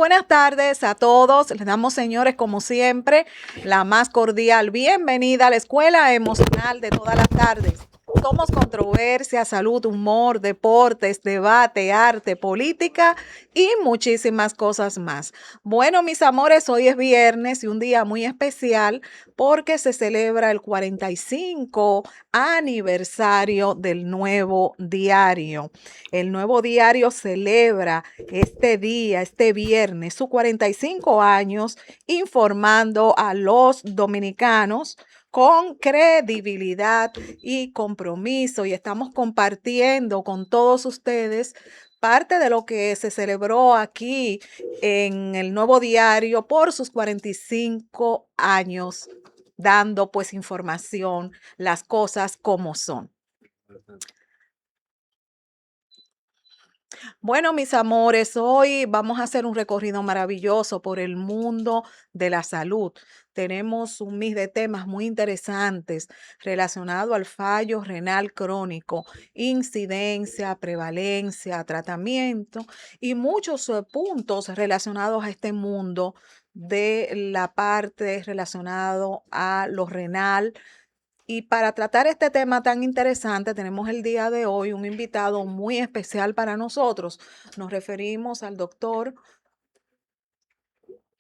buenas tardes a todos. Les damos, señores, como siempre, la más cordial bienvenida a la Escuela Emocional de todas las tardes. Somos controversia, salud, humor, deportes, debate, arte, política y muchísimas cosas más. Bueno, mis amores, hoy es viernes y un día muy especial porque se celebra el 45 aniversario del Nuevo Diario. El Nuevo Diario celebra este día, este viernes, sus 45 años, informando a los dominicanos con credibilidad y compromiso, y estamos compartiendo con todos ustedes parte de lo que se celebró aquí en el Nuevo Diario por sus 45 años, dando pues información, las cosas como son. Bueno, mis amores, hoy vamos a hacer un recorrido maravilloso por el mundo de la salud. Tenemos un mix de temas muy interesantes relacionados al fallo renal crónico, incidencia, prevalencia, tratamiento y muchos puntos relacionados a este mundo de la parte relacionado a lo renal. Y para tratar este tema tan interesante, tenemos el día de hoy un invitado muy especial para nosotros. Nos referimos al doctor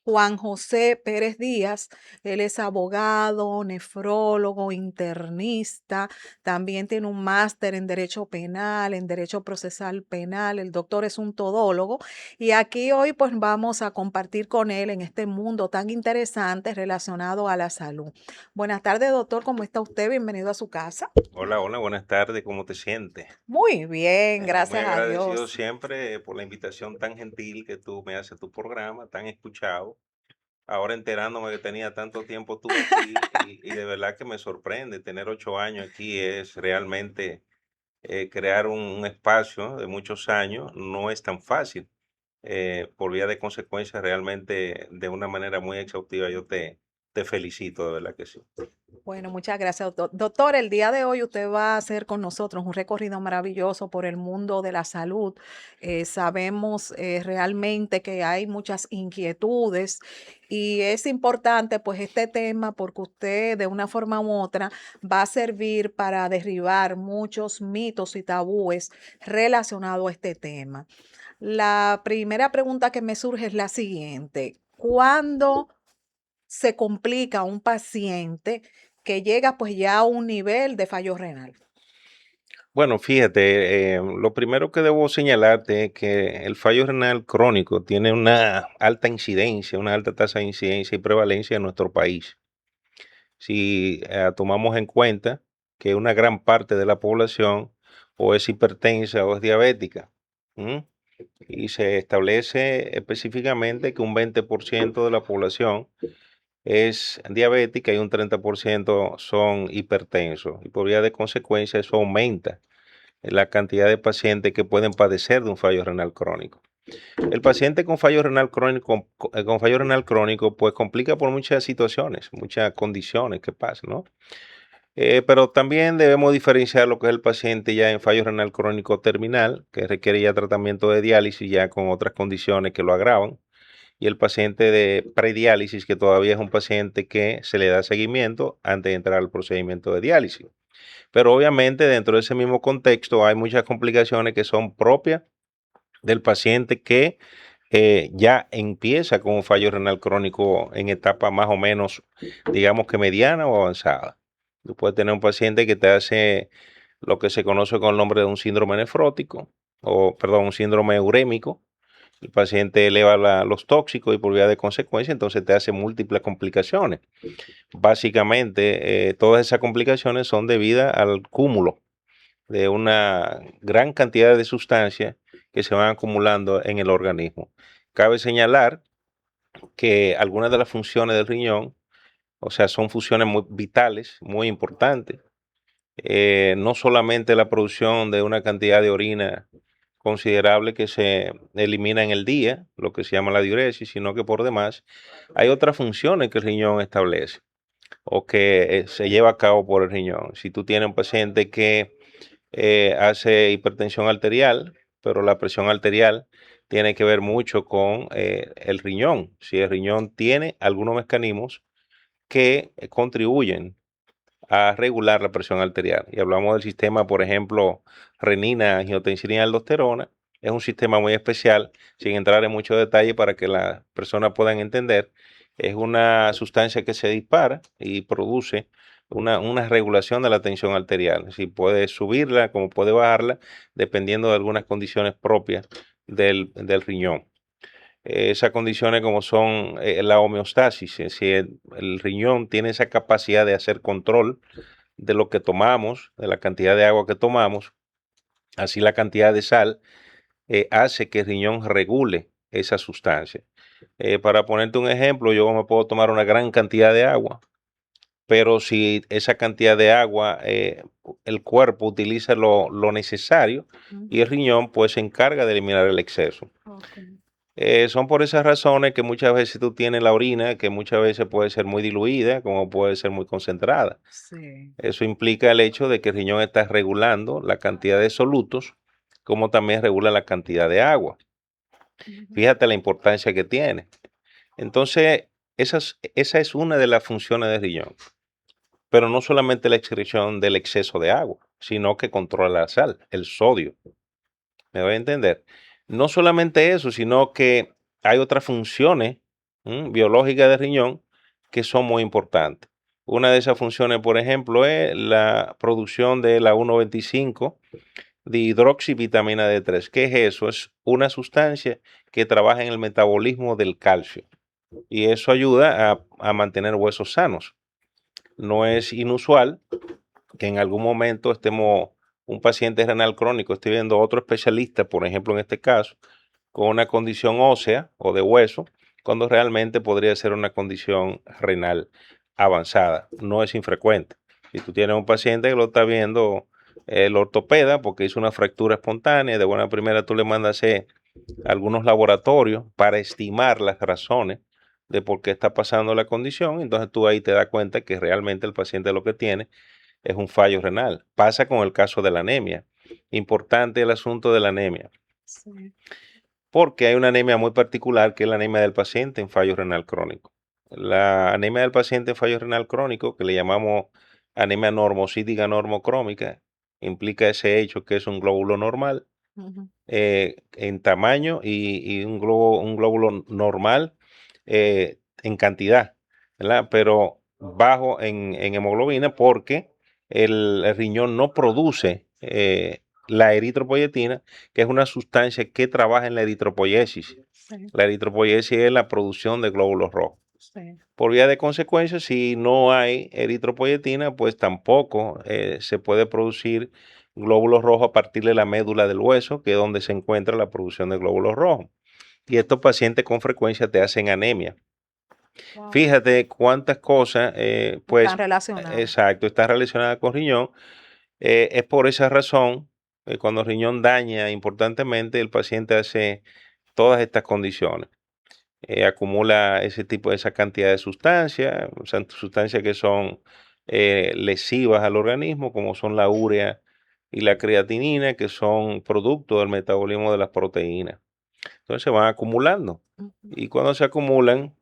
Juan José Pérez Díaz. Él es abogado, nefrólogo, internista, también tiene un máster en Derecho Penal, en Derecho Procesal Penal. El doctor es un todólogo y aquí hoy pues vamos a compartir con él en este mundo tan interesante relacionado a la salud. Buenas tardes, doctor, ¿cómo está usted? Bienvenido a su casa. Hola, hola, buenas tardes, ¿cómo te sientes? Muy bien, Muy gracias a agradecido Dios. siempre por la invitación tan gentil que tú me haces a tu programa, tan escuchado. Ahora enterándome que tenía tanto tiempo tú aquí y de verdad que me sorprende. Tener 8 años aquí es realmente crear un espacio de muchos años, no es tan fácil. Por vía de consecuencia, realmente de una manera muy exhaustiva, yo te felicito, de verdad que sí. Bueno, muchas gracias, doctor. Doctor, el día de hoy usted va a hacer con nosotros un recorrido maravilloso por el mundo de la salud. Sabemos realmente que hay muchas inquietudes y es importante pues este tema porque usted de una forma u otra va a servir para derribar muchos mitos y tabúes relacionados a este tema. La primera pregunta que me surge es la siguiente. ¿Cuándo se complica un paciente que llega pues ya a un nivel de fallo renal? Bueno, fíjate, lo primero que debo señalarte es que el fallo renal crónico tiene una alta incidencia, una alta tasa de incidencia y prevalencia en nuestro país. Si tomamos en cuenta que una gran parte de la población o es hipertensa o es diabética, ¿m? Y se establece específicamente que un 20% de la población es diabética y un 30% son hipertensos. Y por vía de consecuencia eso aumenta la cantidad de pacientes que pueden padecer de un fallo renal crónico. El paciente con fallo renal crónico, pues complica por muchas situaciones, muchas condiciones que pasan, ¿no? Pero también debemos diferenciar lo que es el paciente ya en fallo renal crónico terminal, que requiere ya tratamiento de diálisis ya con otras condiciones que lo agravan, y el paciente de prediálisis, que todavía es un paciente que se le da seguimiento antes de entrar al procedimiento de diálisis. Pero obviamente dentro de ese mismo contexto hay muchas complicaciones que son propias del paciente que ya empieza con un fallo renal crónico en etapa más o menos, digamos que mediana o avanzada. Tú puedes tener un paciente que te hace lo que se conoce con el nombre de un síndrome nefrótico, o perdón, un síndrome urémico. El paciente eleva los tóxicos y por vía de consecuencia, entonces te hace múltiples complicaciones. Básicamente, todas esas complicaciones son debidas al cúmulo de una gran cantidad de sustancias que se van acumulando en el organismo. Cabe señalar que algunas de las funciones del riñón, o sea, son funciones muy vitales, muy importantes. No solamente la producción de una cantidad de orina considerable que se elimina en el día, lo que se llama la diuresis, sino que por demás hay otras funciones que el riñón establece o que se lleva a cabo por el riñón. Si tú tienes un paciente que hace hipertensión arterial, pero la presión arterial tiene que ver mucho con el riñón. Si el riñón tiene algunos mecanismos que contribuyen a regular la presión arterial. Y hablamos del sistema, por ejemplo, renina, angiotensina, aldosterona. Es un sistema muy especial, sin entrar en mucho detalle para que las personas puedan entender. Es una sustancia que se dispara y produce una regulación de la tensión arterial. Si puede subirla, como puede bajarla, dependiendo de algunas condiciones propias del riñón. Esas condiciones como son la homeostasis, es decir, el riñón tiene esa capacidad de hacer control de lo que tomamos, de la cantidad de agua que tomamos, así la cantidad de sal hace que el riñón regule esa sustancia. Para ponerte un ejemplo, yo me puedo tomar una gran cantidad de agua, pero si esa cantidad de agua el cuerpo utiliza lo necesario y el Ujú. riñón pues se encarga de eliminar el exceso. Ok. Son por esas razones que muchas veces tú tienes la orina, que muchas veces puede ser muy diluida, como puede ser muy concentrada. Sí. Eso implica el hecho de que el riñón está regulando la cantidad de solutos, como también regula la cantidad de agua. Ujú. Fíjate la importancia que tiene. Entonces, esa es una de las funciones del riñón. Pero no solamente la excreción del exceso de agua, sino que controla la sal, el sodio. ¿Me voy a entender? No solamente eso, sino que hay otras funciones biológicas del riñón que son muy importantes. Una de esas funciones, por ejemplo, es la producción de la 1,25 de hidroxivitamina D3. ¿Qué es eso? Es una sustancia que trabaja en el metabolismo del calcio y eso ayuda a mantener huesos sanos. No es inusual que en algún momento estemos, un paciente renal crónico esté viendo a otro especialista, por ejemplo, en este caso, con una condición ósea o de hueso, cuando realmente podría ser una condición renal avanzada. No es infrecuente. Si tú tienes un paciente que lo está viendo el ortopeda porque hizo una fractura espontánea, de buena primera tú le mandas a hacer algunos laboratorios para estimar las razones de por qué está pasando la condición, entonces tú ahí te das cuenta que realmente el paciente lo que tiene es un fallo renal. Pasa con el caso de la anemia. Importante el asunto de la anemia, Sí. porque hay una anemia muy particular que es la anemia del paciente en fallo renal crónico. La anemia del paciente en fallo renal crónico, que le llamamos anemia normocítica normocrómica, implica ese hecho que es un glóbulo normal Ujú. en tamaño y un glóbulo normal en cantidad, ¿verdad? Pero bajo en hemoglobina porque el riñón no produce la eritropoyetina, que es una sustancia que trabaja en la eritropoyesis. Sí. La eritropoyesis es la producción de glóbulos rojos. Sí. Por vía de consecuencia, si no hay eritropoyetina, pues tampoco se puede producir glóbulos rojos a partir de la médula del hueso, que es donde se encuentra la producción de glóbulos rojos. Y estos pacientes con frecuencia te hacen anemia. Wow. Fíjate cuántas cosas, Están pues, relacionadas. exacto, están relacionadas con riñón. Es por esa razón, cuando el riñón daña importantemente, el paciente hace todas estas condiciones. Acumula ese tipo, esa cantidad de sustancias, o sea, sustancias que son lesivas al organismo, como son la urea y la creatinina, que son producto del metabolismo de las proteínas. Entonces se van acumulando. Ujú. Y cuando se acumulan,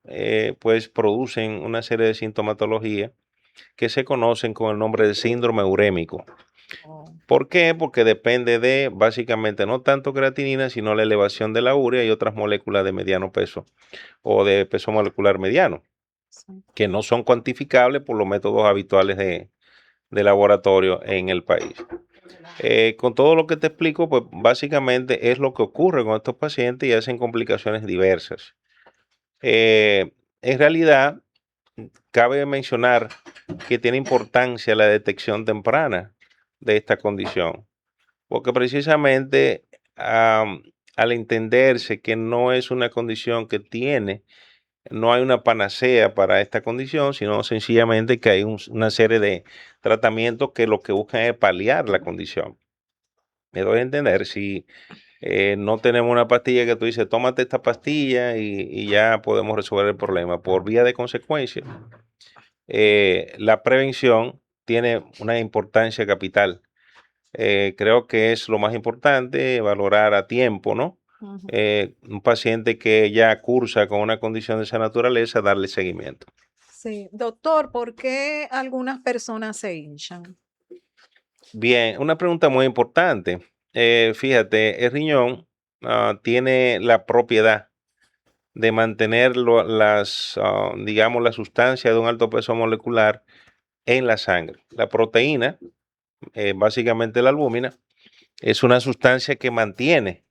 pues producen una serie de sintomatologías que se conocen con el nombre de síndrome urémico. Oh. ¿Por qué? Porque depende de básicamente no tanto creatinina, sino la elevación de la urea y otras moléculas de mediano peso o de peso molecular mediano, Sí. que no son cuantificables por los métodos habituales de laboratorio en el país. Con todo lo que te explico, pues básicamente es lo que ocurre con estos pacientes y hacen complicaciones diversas. En realidad, cabe mencionar que tiene importancia la detección temprana de esta condición, porque precisamente al entenderse que no es una condición que tiene, no hay una panacea para esta condición, sino sencillamente que hay una serie de tratamientos que lo que buscan es paliar la condición. Me doy a entender, si no tenemos una pastilla que tú dices, tómate esta pastilla y ya podemos resolver el problema. Por vía de consecuencia, la prevención tiene una importancia capital. Creo que es lo más importante, valorar a tiempo, ¿no? Ujú. Un paciente que ya cursa con una condición de esa naturaleza, darle seguimiento. Sí, doctor, ¿por qué algunas personas se hinchan? Bien, una pregunta muy importante. Fíjate, el riñón tiene la propiedad de mantener digamos, la sustancia de un alto peso molecular en la sangre. La proteína, básicamente la albúmina, es una sustancia que mantiene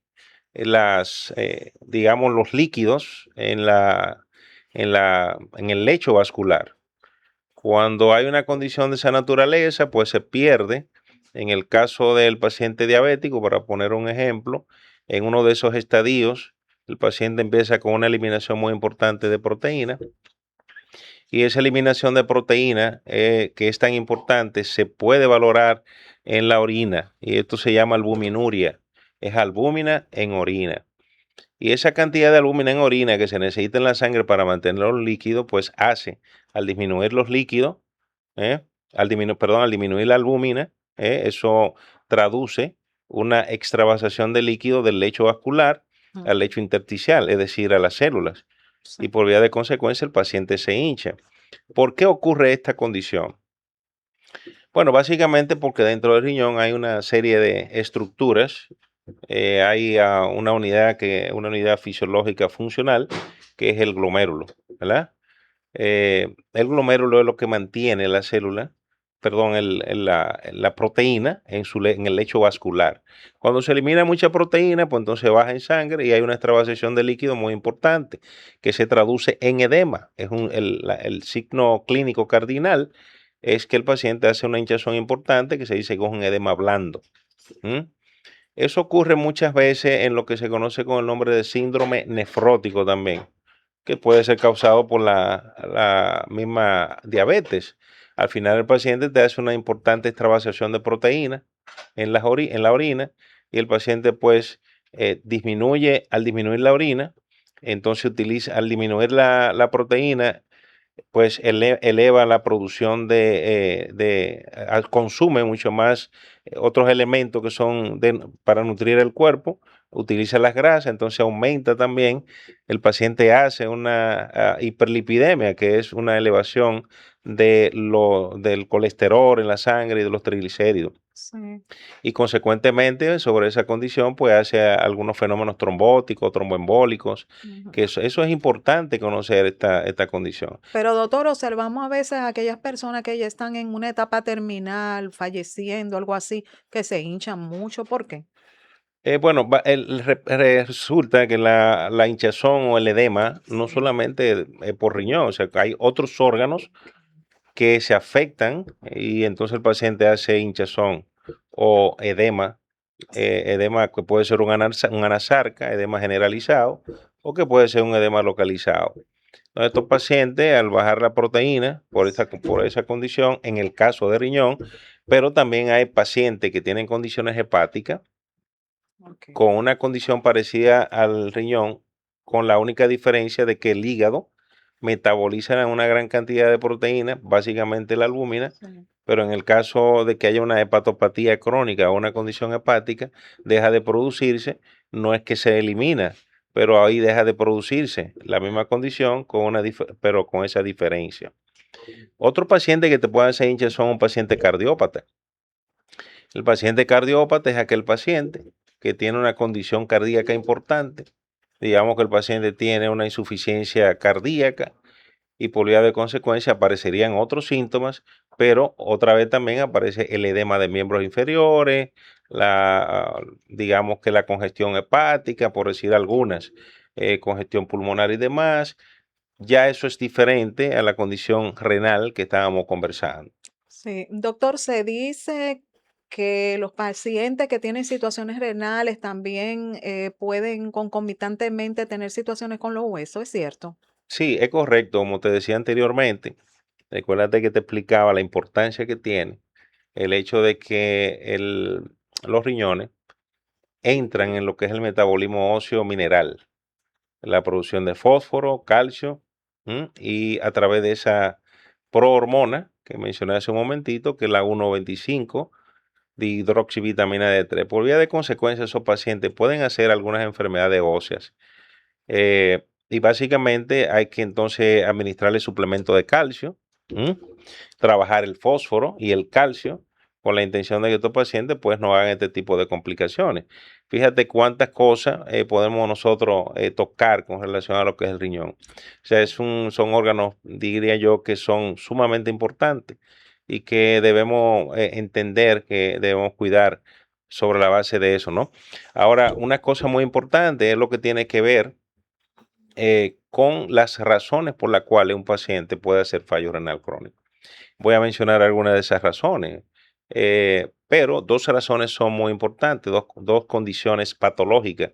digamos, los líquidos en el lecho vascular. Cuando hay una condición de esa naturaleza, pues se pierde. En el caso del paciente diabético, para poner un ejemplo, en uno de esos estadios, el paciente empieza con una eliminación muy importante de proteína y esa eliminación de proteína, que es tan importante, se puede valorar en la orina y esto se llama albuminuria. Es albúmina en orina. Y esa cantidad de albúmina en orina que se necesita en la sangre para mantenerlo líquido, pues hace, al disminuir los líquidos, ¿eh? Al disminuir la albúmina, eso traduce una extravasación de líquido del lecho vascular Ujú. al lecho intersticial, es decir, a las células. Sí. Y por vía de consecuencia el paciente se hincha. ¿Por qué ocurre esta condición? Bueno, básicamente porque dentro del riñón hay una serie de estructuras. Hay una unidad fisiológica funcional que es el glomérulo, ¿verdad? El glomérulo es lo que mantiene la célula, perdón, la proteína en el lecho vascular. Cuando se elimina mucha proteína, pues entonces baja en sangre y hay una extravasación de líquido muy importante que se traduce en edema. El signo clínico cardinal es que el paciente hace una hinchazón importante que se dice que es un edema blando. ¿Mm? Eso ocurre muchas veces en lo que se conoce con el nombre de síndrome nefrótico también, que puede ser causado por la misma diabetes. Al final el paciente te hace una importante extravasación de proteína en la orina y el paciente pues al disminuir la orina, entonces al disminuir la proteína, pues eleva la producción consume mucho más otros elementos que son para nutrir el cuerpo, utiliza las grasas, entonces aumenta también, el paciente hace una hiperlipidemia, que es una elevación del colesterol en la sangre y de los triglicéridos. Sí. Y consecuentemente sobre esa condición pues hace algunos fenómenos trombóticos, tromboembólicos, Ujú. que eso es importante conocer esta condición. Pero doctor, observamos a veces a aquellas personas que ya están en una etapa terminal, falleciendo, algo así, que se hinchan mucho. ¿Por qué? Bueno, resulta que la hinchazón o el edema no Sí. solamente es por riñón, o sea, que hay otros órganos que se afectan y entonces el paciente hace hinchazón o edema, edema que puede ser un anasarca, edema generalizado, o que puede ser un edema localizado. Entonces, estos pacientes, al bajar la proteína por esa condición, en el caso de riñón, pero también hay pacientes que tienen condiciones hepáticas Ok. con una condición parecida al riñón, con la única diferencia de que el hígado metaboliza una gran cantidad de proteínas, básicamente la albúmina, Sí. pero en el caso de que haya una hepatopatía crónica o una condición hepática, deja de producirse, no es que se elimina, pero ahí deja de producirse la misma condición, pero con esa diferencia. Otro paciente que te puede hacer hinchazón son un paciente cardiópata. El paciente cardiópata es aquel paciente que tiene una condición cardíaca importante. Digamos que el paciente tiene una insuficiencia cardíaca y por vía de consecuencia aparecerían otros síntomas, pero otra vez también aparece el edema de miembros inferiores, digamos que la congestión hepática, por decir algunas, congestión pulmonar y demás. Ya eso es diferente a la condición renal que estábamos conversando. Sí, doctor, se dice que los pacientes que tienen situaciones renales también pueden concomitantemente tener situaciones con los huesos, ¿es cierto? Sí, es correcto, como te decía anteriormente. Recuérdate que te explicaba la importancia que tiene el hecho de que los riñones entran en lo que es el metabolismo óseo mineral, la producción de fósforo, calcio, y a través de esa prohormona que mencioné hace un momentito, que es la 1,25, de hidroxivitamina D3. Por vía de consecuencia, esos pacientes pueden hacer algunas enfermedades óseas. Y básicamente hay que entonces administrarle suplemento de calcio, ¿m? Trabajar el fósforo y el calcio con la intención de que estos pacientes pues no hagan este tipo de complicaciones. Fíjate cuántas cosas podemos nosotros tocar con relación a lo que es el riñón. O sea, son órganos, diría yo, que son sumamente importantes y que debemos entender que debemos cuidar sobre la base de eso, ¿no? Ahora, una cosa muy importante es lo que tiene que ver con las razones por las cuales un paciente puede hacer fallo renal crónico. Voy a mencionar algunas de esas razones, pero dos razones son muy importantes, dos condiciones patológicas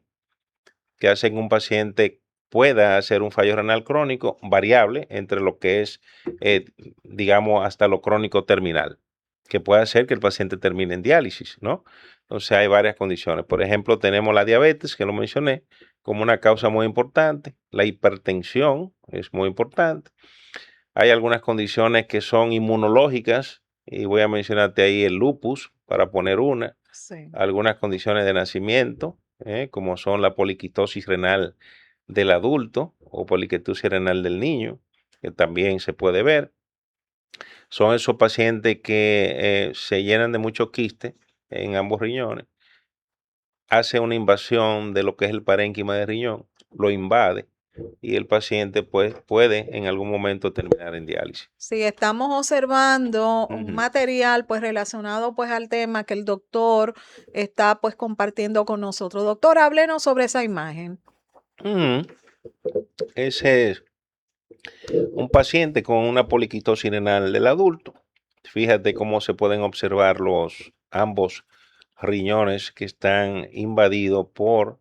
que hacen que un paciente pueda hacer un fallo renal crónico variable entre lo que es, eh, digamos, hasta lo crónico terminal, que puede hacer que el paciente termine en diálisis, ¿no? Entonces hay varias condiciones. Por ejemplo, tenemos la diabetes, que lo mencioné, como una causa muy importante. La hipertensión es muy importante. Hay algunas condiciones que son inmunológicas, y voy a mencionarte ahí el lupus, para poner una. Sí. Algunas condiciones de nacimiento, como son la poliquitosis renal del adulto o poliquitosis renal del niño, que también se puede ver. Son esos pacientes que se llenan de mucho quiste en ambos riñones, hace una invasión de lo que es el parénquima del riñón, lo invade y el paciente pues puede en algún momento terminar en diálisis. Sí, estamos observando un Ujú. material pues relacionado pues al tema que el doctor está pues compartiendo con nosotros. Doctor, háblenos sobre esa imagen. Ujú. Ese es un paciente con una poliquitosis renal del adulto. Fíjate cómo se pueden observar ambos riñones que están invadidos por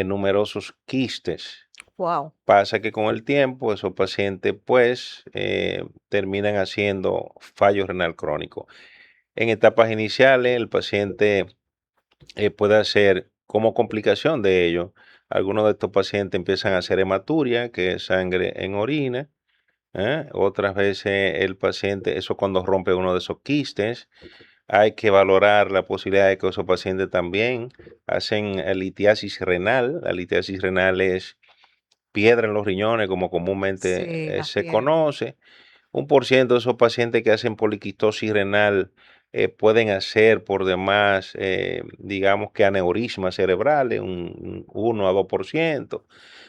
numerosos quistes. Wow. Pasa que con el tiempo esos pacientes pues terminan haciendo fallo renal crónico. En etapas iniciales el paciente puede hacer como complicación de ello. Algunos de estos pacientes empiezan a hacer hematuria, que es sangre en orina. Otras veces el paciente, eso cuando rompe uno de esos quistes, hay que valorar la posibilidad de que esos pacientes también hacen litiasis renal. La litiasis renal es piedra en los riñones, como Sí, comúnmente las se piedras. conoce. 1% de esos pacientes que hacen poliquistosis renal pueden hacer por demás, digamos que aneurismas cerebrales, un 1 a 2%.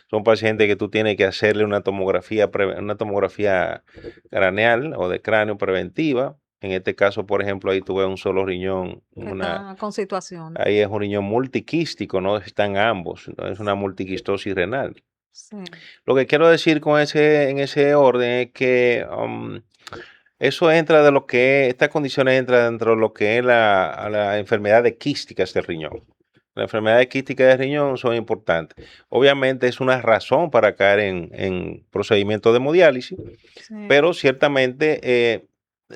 Son pacientes que tú tienes que hacerle una tomografía craneal o de cráneo preventiva. En este caso, por ejemplo, ahí tuve un solo riñón, Que está con situaciones. ahí es un riñón multiquístico, no están ambos, entonces es una multiquistosis renal. Sí. Lo que quiero decir en ese orden es que eso entra de lo que, estas condiciones entran dentro de lo que es la enfermedad de quísticas del riñón. Las enfermedades quísticas del riñón son importantes. Obviamente es una razón para caer en procedimientos de hemodiálisis, Sí. pero ciertamente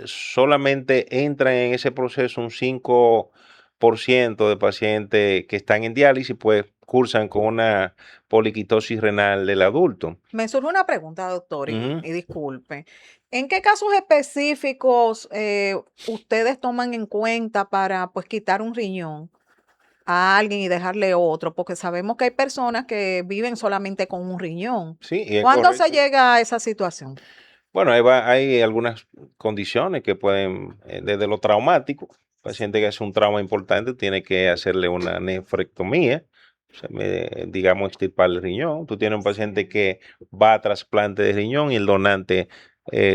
solamente entran en ese proceso un 5% de pacientes que están en diálisis, pues cursan con una poliquitosis renal del adulto. Me surge una pregunta, doctor, Ujú. y disculpe. ¿En qué casos específicos ustedes toman en cuenta para pues quitar un riñón a alguien y dejarle otro? Porque sabemos que hay personas que viven solamente con un riñón. Sí, y es ¿Cuándo se correcto. llega a esa situación? Bueno, hay algunas condiciones que pueden, desde lo traumático, paciente que hace un trauma importante tiene que hacerle una nefrectomía, o sea, digamos, extirpar el riñón. Tú tienes un paciente Sí. que va a trasplante de riñón y el donante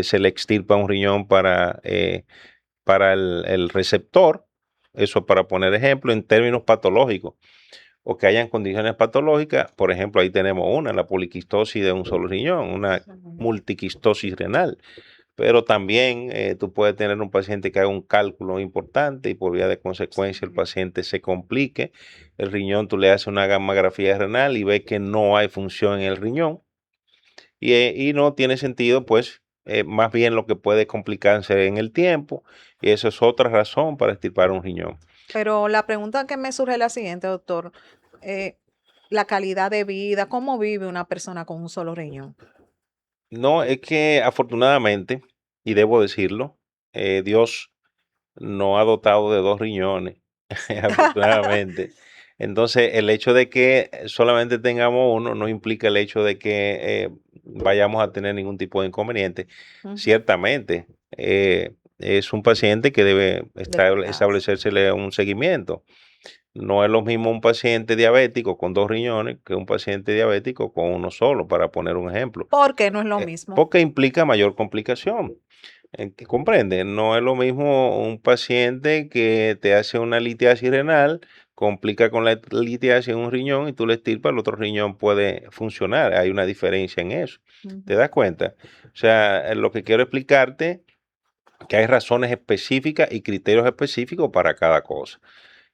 se le extirpa un riñón para el receptor. Eso para poner ejemplo en términos patológicos o que hayan condiciones patológicas. Por ejemplo, ahí tenemos la poliquistosis de un solo riñón, una Sí. multiquistosis renal. Pero también tú puedes tener un paciente que haga un cálculo importante y por vía de consecuencia el Sí. paciente se complique. El riñón, tú le haces una gamografía renal y ves que no hay función en el riñón y no tiene sentido, pues más bien lo que puede complicarse en el tiempo y eso es otra razón para extirpar un riñón. Pero la pregunta que me surge es la siguiente, doctor. eh, la calidad de vida, ¿cómo vive una persona con un solo riñón? No, es que afortunadamente, y debo decirlo, Dios no ha dotado de 2 riñones, afortunadamente. Entonces, el hecho de que solamente tengamos uno no implica el hecho de que vayamos a tener ningún tipo de inconveniente. Ujú. Ciertamente, es un paciente que debe De cuidarse. establecérsele un seguimiento. No es lo mismo un paciente diabético con 2 riñones que un paciente diabético con uno solo, para poner un ejemplo, Porque no es lo mismo. porque implica mayor complicación. Que comprende, no es lo mismo un paciente que te hace una litiasis renal, complica con la litiasis en un riñón y tú le extirpas, el otro riñón puede funcionar. Hay una diferencia en eso. ¿Te Ujú. das cuenta? O sea, lo que quiero explicarte que hay razones específicas y criterios específicos para cada cosa.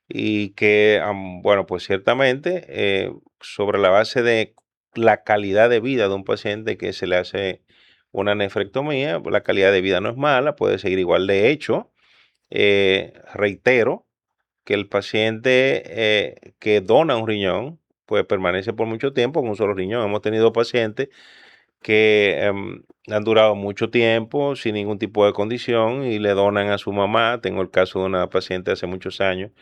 Y que, bueno, pues ciertamente, sobre la base de la calidad de vida de un paciente que se le hace una nefrectomía, pues la calidad de vida no es mala, puede seguir igual. De hecho, reitero que el paciente que dona un riñón, pues permanece por mucho tiempo con un solo riñón. Hemos tenido pacientes que han durado mucho tiempo sin ningún tipo de condición y le donan a su mamá. Tengo el caso de una paciente hace muchos años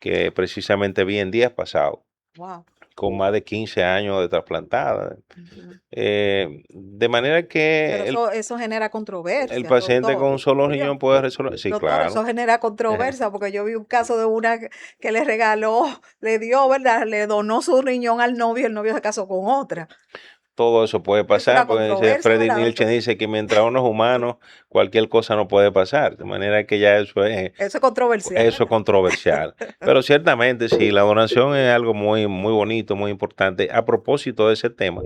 que precisamente vi en días pasados, Wow. con más de 15 años de trasplantada. Ujú. De manera Pero que eso genera el controversia, paciente con doctor. un solo Oiga, riñón puede resolver. Sí, doctor, claro. eso genera controversia porque yo vi un caso de una que le regaló, le dio, ¿verdad? Le donó su riñón al novio y el novio se casó con otra. Todo eso puede Es pasar, una porque dice controversia, Freddy ¿verdad, Nietzsche doctor? dice que mientras uno es humano, cualquier cosa no puede pasar. De manera que ya Eso es controversial, eso es ¿verdad? controversial. Pero ciertamente sí, la donación es algo muy, muy bonito, muy importante. A propósito de ese tema,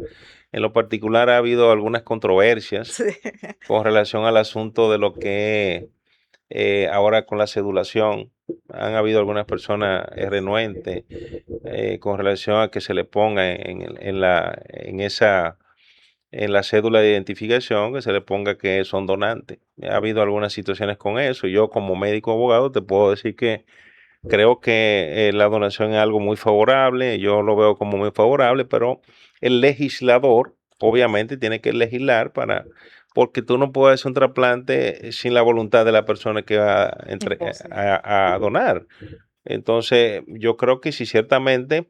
en lo particular ha habido algunas controversias Sí. con relación al asunto de lo que ahora con la sedulación. Han habido algunas personas renuentes con relación a que se le ponga en la cédula de identificación, que se le ponga que son donantes. Ha habido algunas situaciones con eso. Yo como médico abogado te puedo decir que creo que la donación es algo muy favorable, yo lo veo como muy favorable, pero el legislador obviamente tiene que legislar porque tú no puedes hacer un trasplante sin la voluntad de la persona que va Imposible. a donar. Entonces, yo creo que si ciertamente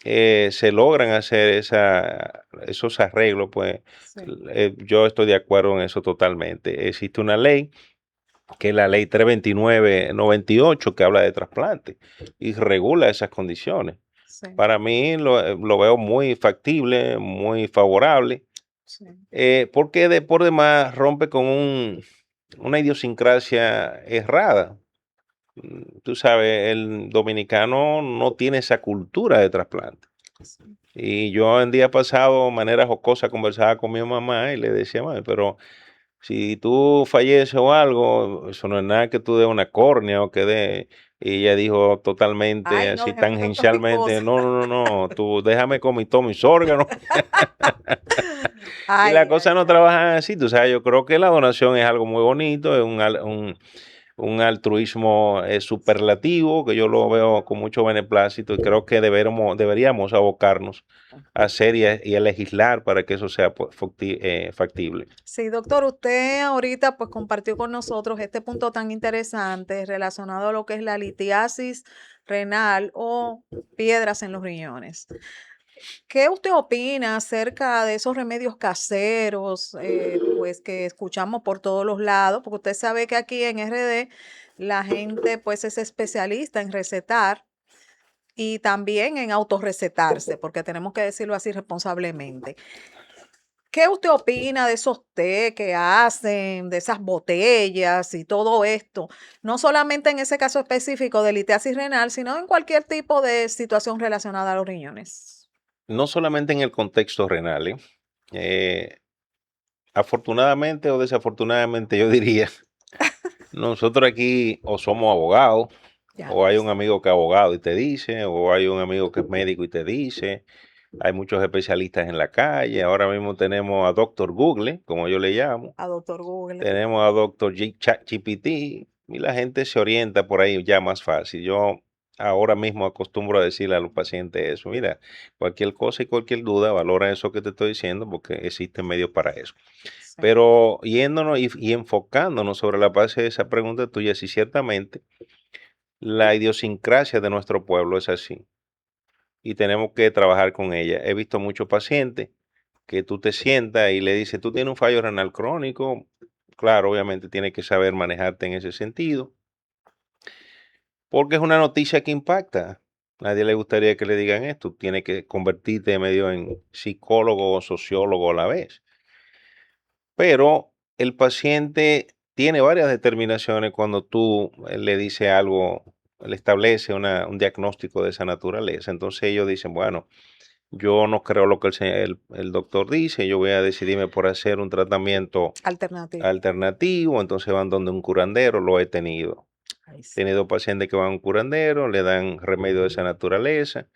se logran hacer esos arreglos, pues Sí. yo estoy de acuerdo en eso totalmente. Existe una ley que es la ley 329/98 que habla de trasplante y regula esas condiciones. Sí. Para mí lo veo muy factible, muy favorable, Sí. porque de por demás rompe con una idiosincrasia errada. Tú sabes, el dominicano no tiene esa cultura de trasplante. Sí. Y yo en día pasado, de manera jocosa, conversaba con mi mamá y le decía, mami, pero si tú falleces o algo, eso no es nada que tú des una córnea o que dé. Y ella dijo totalmente, Ay, no, así déjeme tantas tangencialmente, cosas. no, no, no, no, tú déjame con todos mis órganos. Y las Ay, cosas ay, no ay. trabajan así, tú sabes, yo creo que la donación es algo muy bonito, es un altruismo superlativo, que yo lo veo con mucho beneplácito y creo que deberíamos abocarnos a hacer y a legislar para que eso sea pues, factible. Sí, doctor, usted ahorita pues compartió con nosotros este punto tan interesante relacionado a lo que es la litiasis renal o piedras en los riñones. ¿Qué usted opina acerca de esos remedios caseros, pues que escuchamos por todos los lados? Porque usted sabe que aquí en RD la gente pues es especialista en recetar y también en autorrecetarse, porque tenemos que decirlo así responsablemente. ¿Qué usted opina de esos té que hacen, de esas botellas y todo esto? No solamente en ese caso específico de litiasis renal, sino en cualquier tipo de situación relacionada a los riñones. No solamente en el contexto renal, ¿eh? Eh, Afortunadamente o desafortunadamente, yo diría, nosotros aquí o somos abogados, Ya o lo hay un sé. amigo que es abogado y te dice, o hay un amigo que es médico y te dice, hay muchos especialistas en la calle, ahora mismo tenemos a Doctor Google, como yo le llamo, A doctor Google. tenemos a Doctor ChatGPT, y la gente se orienta por ahí ya más fácil. Yo ahora mismo acostumbro a decirle a los pacientes eso, mira, cualquier cosa y cualquier duda, valora eso que te estoy diciendo porque existen medios para eso. Sí. Pero yéndonos y enfocándonos sobre la base de esa pregunta tuya, sí, ciertamente la idiosincrasia de nuestro pueblo es así y tenemos que trabajar con ella. He visto muchos pacientes que tú te sientas y le dices, tú tienes un fallo renal crónico, claro, obviamente tienes que saber manejarte en ese sentido, porque es una noticia que impacta. Nadie le gustaría que le digan esto, tienes que convertirte medio en psicólogo o sociólogo a la vez. Pero el paciente tiene varias determinaciones cuando tú le dices algo, le establece un diagnóstico de esa naturaleza. Entonces ellos dicen, bueno, yo no creo lo que el doctor dice, yo voy a decidirme por hacer un tratamiento Alternativo. alternativo, entonces van donde un curandero, lo he tenido. Ay, He sí. tenido pacientes que van a un curandero, le dan remedio de esa naturaleza.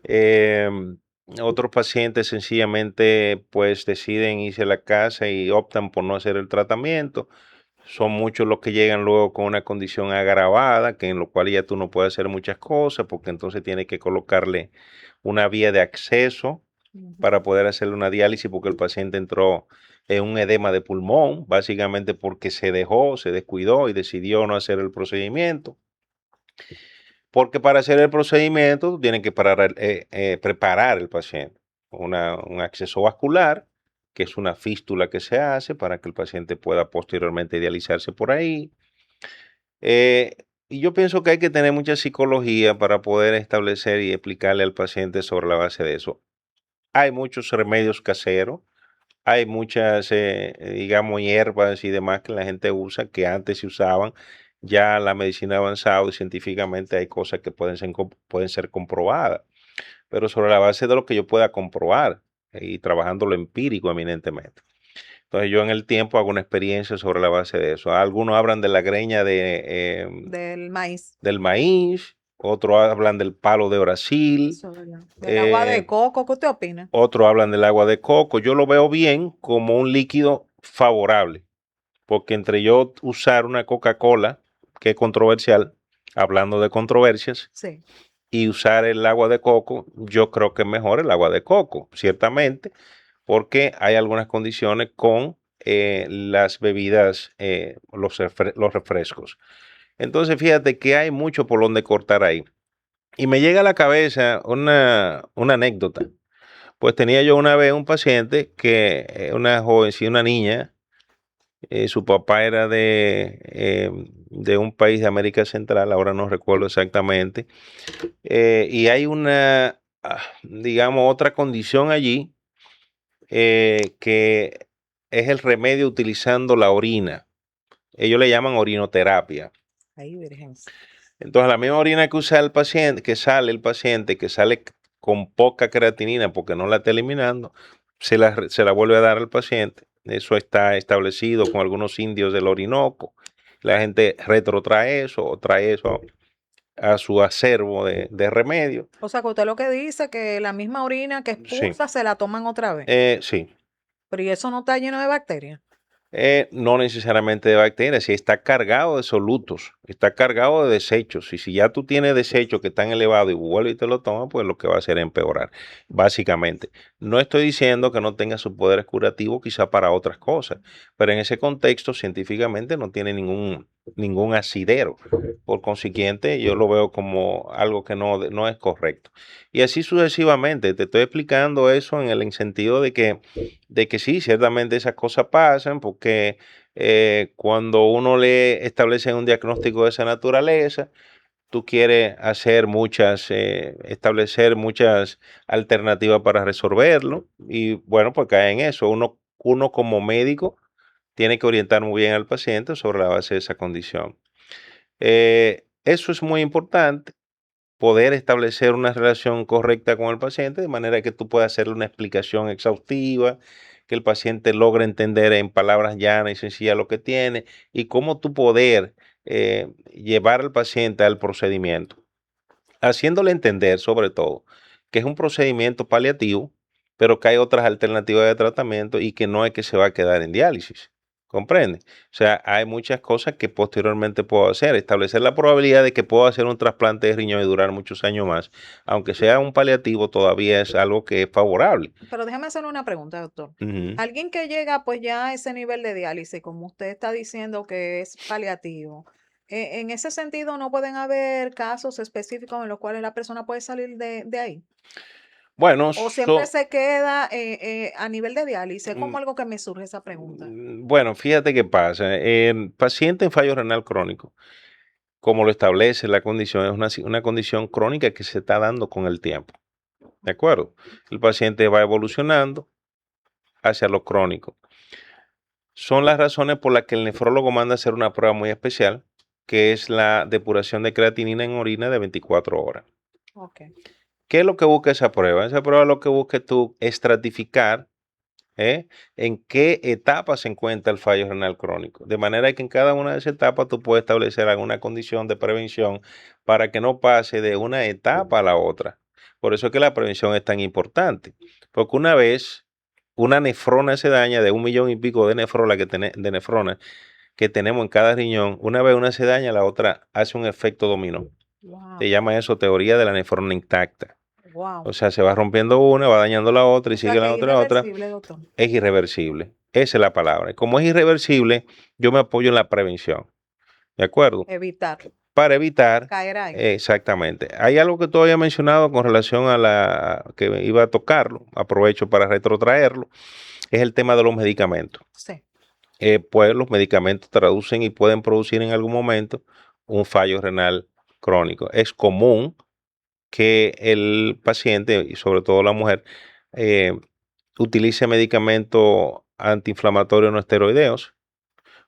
Em, Otros pacientes sencillamente pues deciden irse a la casa y optan por no hacer el tratamiento. Son muchos los que llegan luego con una condición agravada, que en lo cual ya tú no puedes hacer muchas cosas, porque entonces tienes que colocarle una vía de acceso Ujú. para poder hacerle una diálisis, porque el paciente entró en un edema de pulmón, básicamente porque se dejó, se descuidó y decidió no hacer el procedimiento. Porque para hacer el procedimiento tú tienes que preparar el paciente. Un acceso vascular, que es una fístula que se hace para que el paciente pueda posteriormente dializarse por ahí. Eh, y yo pienso que hay que tener mucha psicología para poder establecer y explicarle al paciente sobre la base de eso. Hay muchos remedios caseros, hay muchas, digamos, hierbas y demás que la gente usa, que antes se usaban. Ya la medicina ha avanzado y científicamente hay cosas que pueden ser comprobadas, pero sobre la base de lo que yo pueda comprobar y trabajando lo empírico eminentemente. Entonces yo en el tiempo hago una experiencia sobre la base de eso. Algunos hablan de la greña Del maíz. del maíz, otros hablan del palo de Brasil, Eso, ¿verdad? Del agua de eh, coco, ¿qué usted opina? otros hablan del agua de coco. Yo lo veo bien como un líquido favorable, porque entre yo usar una Coca-Cola, que es controversial, hablando de controversias, Sí. y usar el agua de coco, yo creo que es mejor el agua de coco, ciertamente, porque hay algunas condiciones con las bebidas, los refrescos. Entonces, fíjate que hay mucho por donde cortar ahí. Y me llega a la cabeza una anécdota. Pues tenía yo una vez un paciente que, una joven, sí, una niña, su papá era de un país de América Central, ahora no recuerdo exactamente, y hay digamos, otra condición allí que es el remedio utilizando la orina. Ellos le llaman orinoterapia. Ahí, virgen. Entonces, la misma orina que usa el paciente, que sale el paciente, que sale con poca creatinina porque no la está eliminando, se la vuelve a dar al paciente. Eso está establecido con algunos indios del Orinoco. La gente retrotrae eso o trae eso a su acervo de remedio. O sea, que usted lo que dice que la misma orina que Sí, expulsa se la toman otra vez. sí. Pero ¿y eso no está lleno de bacterias? No necesariamente de bacterias, si está cargado de solutos, está cargado de desechos. Y si ya tú tienes desechos que están elevados y vuelves y te lo tomas, pues lo que va a hacer es empeorar, básicamente. No estoy diciendo que no tenga sus poderes curativos quizá para otras cosas, pero en ese contexto científicamente no tiene ningún asidero. Por consiguiente, yo lo veo como algo que no es correcto. Y así sucesivamente, te estoy explicando eso en el sentido de que sí, ciertamente esas cosas pasan, porque cuando uno le establece un diagnóstico de esa naturaleza, tú quieres establecer muchas alternativas para resolverlo, y bueno, pues cae en eso. Uno como médico tiene que orientar muy bien al paciente sobre la base de esa condición. Eso es muy importante, poder establecer una relación correcta con el paciente, de manera que tú puedas hacerle una explicación exhaustiva, que el paciente logre entender en palabras llanas y sencillas lo que tiene y cómo tú poder llevar al paciente al procedimiento, haciéndole entender sobre todo que es un procedimiento paliativo, pero que hay otras alternativas de tratamiento y que no es que se va a quedar en diálisis. ¿Comprende? O sea, hay muchas cosas que posteriormente puedo hacer. Establecer la probabilidad de que puedo hacer un trasplante de riñón y durar muchos años más, aunque sea un paliativo, todavía es algo que es favorable. Pero déjame hacer una pregunta, doctor. Ujú. Alguien que llega pues ya a ese nivel de diálisis, como usted está diciendo que es paliativo, en ese sentido no pueden haber casos específicos en los cuales la persona puede salir de ahí. Bueno, O siempre se queda a nivel de diálisis. Es como algo que me surge esa pregunta. bueno, fíjate qué pasa. El paciente en fallo renal crónico, como lo establece la condición, es una condición crónica que se está dando con el tiempo. ¿De acuerdo? El paciente va evolucionando hacia lo crónico. Son las razones por las que el nefrólogo manda hacer una prueba muy especial, que es la depuración de creatinina en orina de 24 horas. Ok. ¿Qué es lo que busca esa prueba? Esa prueba lo que busca es tú estratificar en qué etapa se encuentra el fallo renal crónico. De manera que en cada una de esas etapas tú puedes establecer alguna condición de prevención para que no pase de una etapa a la otra. Por eso es que la prevención es tan importante. Porque una vez una nefrona se daña de 1 millón y pico de nefronas que tenemos en cada riñón, una vez una se daña, la otra hace un efecto dominó. Wow. Se llama eso teoría de la nefrona intacta. Wow. O sea, se va rompiendo una, va dañando la otra y O sea sigue que la es otra y la otra. irreversible, doctor. Es irreversible. Esa es la palabra. Como es irreversible, yo me apoyo en la prevención. ¿De acuerdo? Evitar Para evitar, caer ahí. exactamente. Hay algo que tú habías mencionado con relación a la que iba a tocarlo, aprovecho para retrotraerlo, es el tema de los medicamentos. Sí. Pues los medicamentos traducen y pueden producir en algún momento un fallo renal crónico. Es común que el paciente, y sobre todo la mujer, eh, utilice medicamentos antiinflamatorios no esteroideos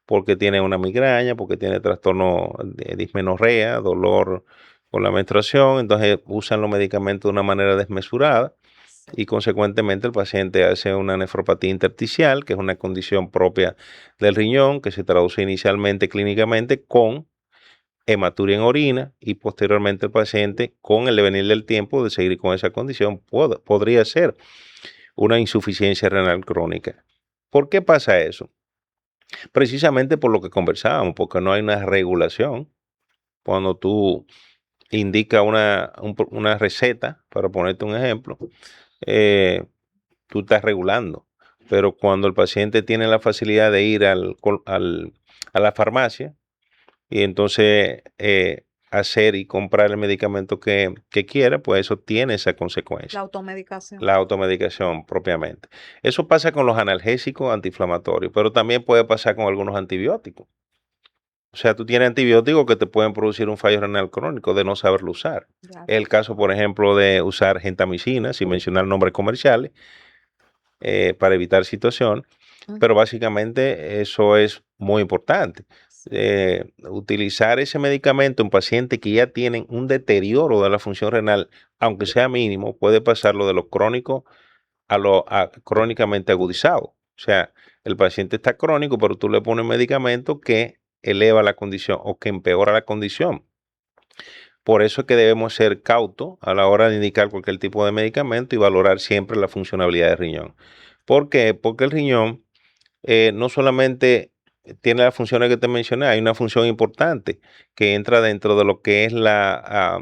porque tiene una migraña, porque tiene trastorno de dismenorrea, dolor con la menstruación, entonces usan los medicamentos de una manera desmesurada Sí. y consecuentemente el paciente hace una nefropatía intersticial, que es una condición propia del riñón que se traduce inicialmente clínicamente con hematuria en orina y posteriormente el paciente con el devenir del tiempo de seguir con esa condición podría ser una insuficiencia renal crónica. ¿Por qué pasa eso? Precisamente por lo que conversábamos, porque no hay una regulación. Cuando tú indicas una receta, para ponerte un ejemplo, eh, tú estás regulando. Pero cuando el paciente tiene la facilidad de ir a la farmacia y entonces hacer y comprar el medicamento que quiera, pues eso tiene esa La consecuencia. automedicación. La automedicación propiamente. Eso pasa con los analgésicos antiinflamatorios, pero también puede pasar con algunos antibióticos. O sea, tú tienes antibióticos que te pueden producir un fallo renal crónico de no saberlo usar. Ya. Es el caso, por ejemplo, de usar gentamicina, sin mencionar nombres comerciales, para evitar situación, pero básicamente eso es muy importante. Utilizar ese medicamento en pacientes que ya tienen un deterioro de la función renal, aunque sea mínimo, puede pasarlo de lo crónico a crónicamente agudizado. O sea, el paciente está crónico, pero tú le pones medicamento que eleva la condición o que empeora la condición. Por eso es que debemos ser cautos a la hora de indicar cualquier tipo de medicamento y valorar siempre la funcionalidad del riñón. ¿Por qué? Porque el riñón no solamente tiene las funciones que te mencioné, hay una función importante que entra dentro de lo que es la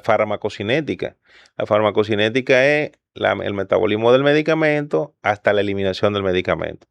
farmacocinética. La farmacocinética es el metabolismo del medicamento hasta la eliminación del medicamento.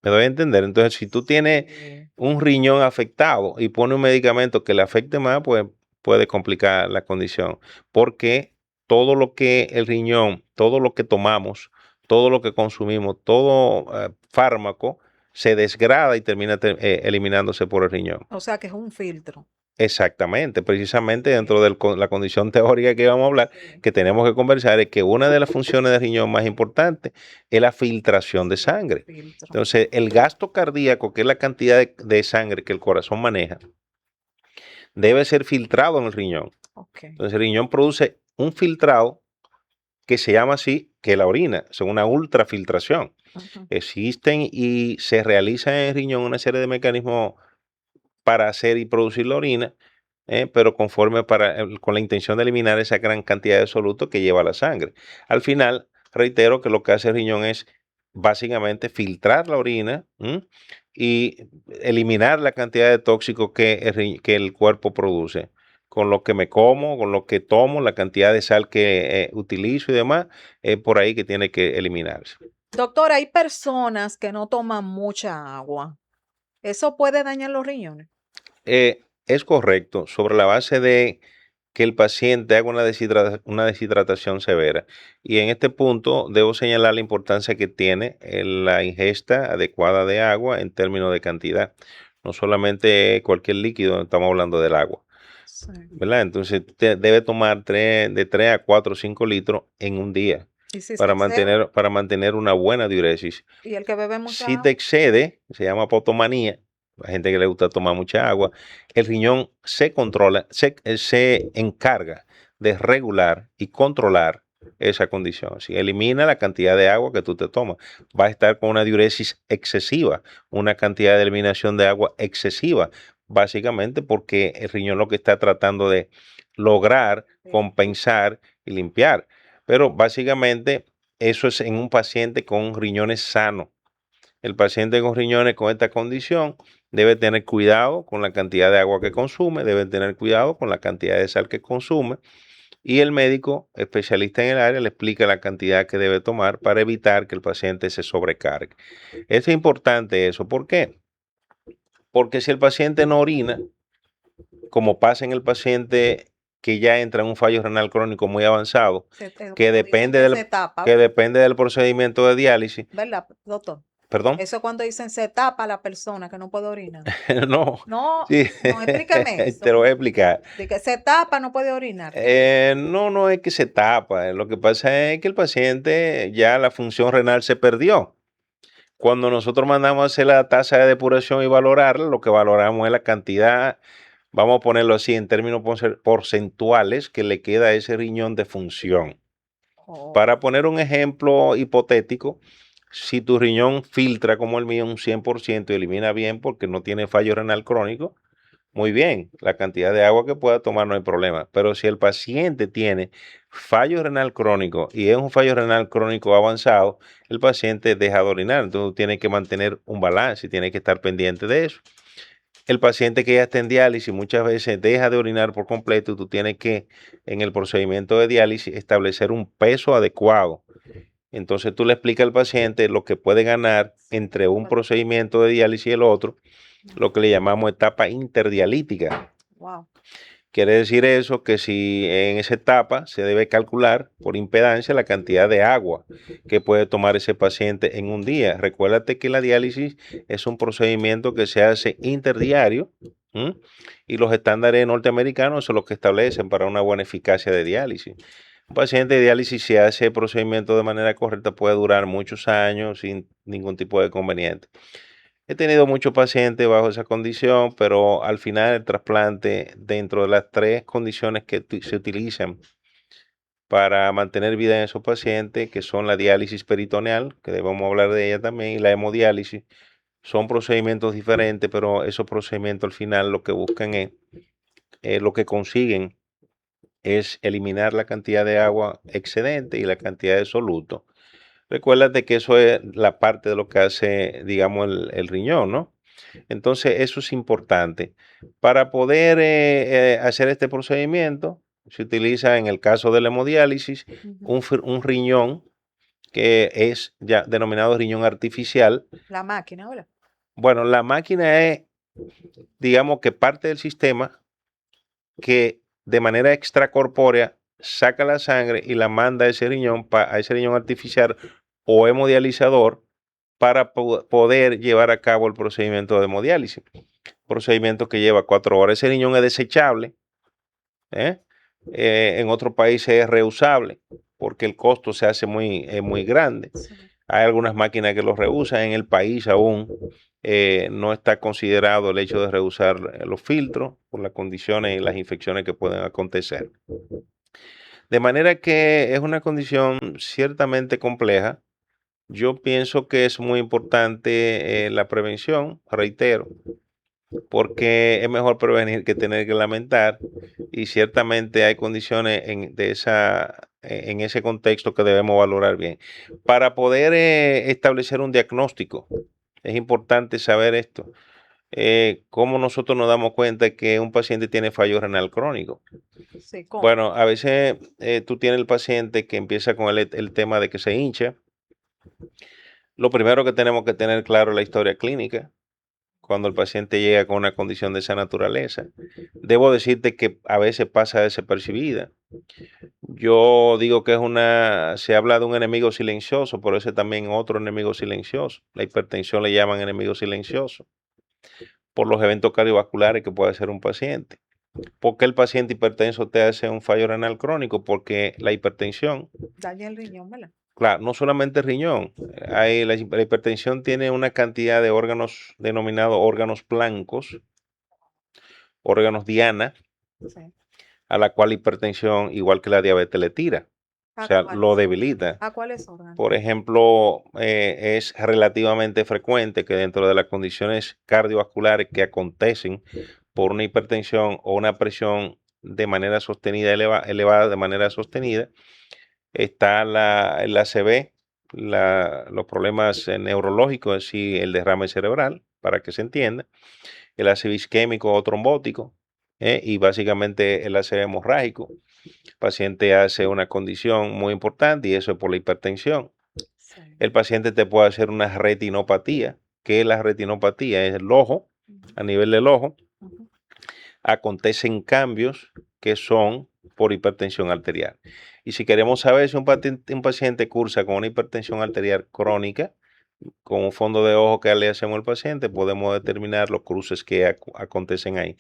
¿Me doy a entender? Entonces, si tú tienes un riñón afectado y pones un medicamento que le afecte más, pues puede complicar la condición. Porque todo lo que el riñón, todo lo que tomamos, todo lo que consumimos, todo fármaco, se desgrada y termina eliminándose por el riñón. O sea que es un filtro. Exactamente, precisamente dentro de la condición teórica que vamos a hablar, que tenemos que conversar, es que una de las funciones del riñón más importantes es la filtración de sangre. Filtro. Entonces, el gasto cardíaco, que es la cantidad de sangre que el corazón maneja, debe ser filtrado en el riñón. Okay. Entonces, el riñón produce un filtrado que se llama así, que la orina, es una ultrafiltración. Existen y se realizan en el riñón una serie de mecanismos para hacer y producir la orina, pero con la intención de eliminar esa gran cantidad de soluto que lleva la sangre. Al final, reitero que lo que hace el riñón es básicamente filtrar la orina, y eliminar la cantidad de tóxicos que el cuerpo produce. Con lo que me como, con lo que tomo, la cantidad de sal que utilizo y demás, es por ahí que tiene que eliminarse. Doctor, hay personas que no toman mucha agua. ¿Eso puede dañar los riñones? Es correcto, sobre la base de que el paciente haga una deshidratación severa. Y en este punto debo señalar la importancia que tiene la ingesta adecuada de agua en términos de cantidad. No solamente cualquier líquido, estamos hablando del agua, Sí. ¿verdad? Entonces debe tomar de 3 a 4 o 5 litros en un día ¿Y si se excede? para mantener una buena diuresis. ¿Y el que bebe mucha Si te agua? excede, se llama apotomanía, la gente que le gusta tomar mucha agua, el riñón se controla, se encarga de regular y controlar esa condición. Si elimina la cantidad de agua que tú te tomas, va a estar con una diuresis excesiva, una cantidad de eliminación de agua excesiva, básicamente porque el riñón lo que está tratando de lograr, Sí. compensar y limpiar. Pero básicamente eso es en un paciente con riñones sanos. El paciente con riñones con esta condición debe tener cuidado con la cantidad de agua que consume, debe tener cuidado con la cantidad de sal que consume, y el médico especialista en el área le explica la cantidad que debe tomar para evitar que el paciente se sobrecargue. Es importante eso. ¿Por qué? Porque si el paciente no orina, como pasa en el paciente que ya entra en un fallo renal crónico muy avanzado, que Cuando dicen depende que del, se tapa, que depende del procedimiento de diálisis, ¿verdad, doctor? perdón. Eso cuando dicen se tapa la persona que no puede orinar. No, No, sí, no, explíqueme te lo eso. voy a explicar. De que se tapa, no puede orinar. ¿Qué es? No, no es que se tapa, lo que pasa es que el paciente ya la función renal se perdió. Cuando nosotros mandamos a hacer la tasa de depuración y valorarla, lo que valoramos es la cantidad, vamos a ponerlo así en términos porcentuales, que le queda a ese riñón de función. Oh, Para poner un ejemplo hipotético, si tu riñón filtra como el mío un 100% y elimina bien porque no tiene fallo renal crónico, muy bien, la cantidad de agua que pueda tomar no hay problema. Pero si el paciente tiene fallo renal crónico y es un fallo renal crónico avanzado, el paciente deja de orinar. Entonces tiene que mantener un balance y tiene que estar pendiente de eso. El paciente que ya está en diálisis muchas veces deja de orinar por completo y tú tienes que, en el procedimiento de diálisis, establecer un peso adecuado. Entonces tú le explicas al paciente lo que puede ganar entre un procedimiento de diálisis y el otro, lo que le llamamos etapa interdialítica. wow. Quiere decir eso que si en esa etapa se debe calcular por impedancia la cantidad de agua que puede tomar ese paciente en un día. Recuérdate que la diálisis es un procedimiento que se hace interdiario, ¿m? Y los estándares norteamericanos son los que establecen para una buena eficacia de diálisis. Un paciente de diálisis, si hace el procedimiento de manera correcta, puede durar muchos años sin ningún tipo de inconveniente. He tenido muchos pacientes bajo esa condición, pero al final el trasplante, dentro de las tres condiciones que se utilizan para mantener vida en esos pacientes, que son la diálisis peritoneal, que debemos hablar de ella también, y la hemodiálisis, son procedimientos diferentes, pero esos procedimientos al final lo que buscan es, lo que consiguen es eliminar la cantidad de agua excedente y la cantidad de soluto. Recuérdate que eso es la parte de lo que hace, digamos, el riñón, ¿no? Entonces, eso es importante. Para poder hacer este procedimiento, se utiliza en el caso de la hemodiálisis Ujú. un riñón que es ya denominado riñón artificial. La máquina, ¿verdad? Bueno, la máquina es, digamos que parte del sistema que de manera extracorpórea saca la sangre y la manda a a ese riñón artificial o hemodializador para poder llevar a cabo el procedimiento de hemodiálisis. Procedimiento que lleva 4 horas. Ese riñón es desechable, ¿eh? En otros países es reusable porque el costo se hace muy grande. Sí. Hay algunas máquinas que lo reusan. En el país aún no está considerado el hecho de reusar los filtros por las condiciones y las infecciones que pueden acontecer. De manera que es una condición ciertamente compleja. Yo pienso que es muy importante la prevención, reitero, porque es mejor prevenir que tener que lamentar, y ciertamente hay condiciones en ese contexto que debemos valorar bien. Para poder establecer un diagnóstico, es importante saber esto. ¿Cómo nosotros nos damos cuenta que un paciente tiene fallo renal crónico? Sí, ¿cómo? Bueno, a veces tú tienes el paciente que empieza con el tema de que se hincha. Lo primero que tenemos que tener claro es la historia clínica cuando el paciente llega con una condición de esa naturaleza. Debo decirte que a veces pasa desapercibida. Yo digo que se habla de un enemigo silencioso, pero ese también es otro enemigo silencioso. La hipertensión le llaman enemigo silencioso por los eventos cardiovasculares que puede hacer un paciente. ¿Por qué el paciente hipertenso te hace un fallo renal crónico? Porque la hipertensión, Daña el riñón, ¿verdad? claro, no solamente el riñón, la hipertensión tiene una cantidad de órganos denominados órganos blancos, órganos diana, Sí. a la cual la hipertensión, igual que la diabetes, le tira, o ¿A sea, lo cuáles? debilita. ¿A cuáles órganos? Por ejemplo, es relativamente frecuente que dentro de las condiciones cardiovasculares que acontecen por una hipertensión o una presión de manera sostenida, elevada de manera sostenida, está el ACV, los problemas neurológicos, es decir, el derrame cerebral, para que se entienda, el ACV isquémico o trombótico, y básicamente el ACV hemorrágico. El paciente hace una condición muy importante y eso es por la hipertensión. Sí. El paciente te puede hacer una retinopatía. ¿Qué es la retinopatía? Es el ojo, a nivel del ojo, Ujú. acontecen cambios que son por hipertensión arterial. Y si queremos saber si un paciente cursa con una hipertensión arterial crónica, con un fondo de ojo que le hacemos al paciente, podemos determinar los cruces que acontecen ahí.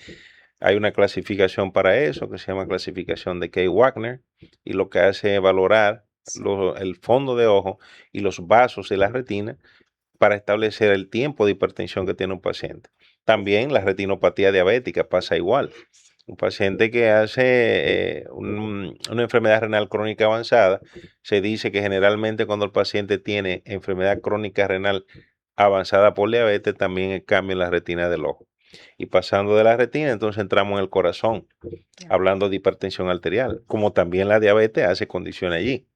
Hay una clasificación para eso que se llama clasificación de Kay-Wagner y lo que hace es valorar Sí. el fondo de ojo y los vasos de la retina para establecer el tiempo de hipertensión que tiene un paciente. También la retinopatía diabética pasa igual. Un paciente que hace una enfermedad renal crónica avanzada, se dice que generalmente cuando el paciente tiene enfermedad crónica renal avanzada por diabetes, también hay cambio en la retina del ojo. Y pasando de la retina, entonces entramos en el corazón, Ya. hablando de hipertensión arterial, como también la diabetes hace condición allí.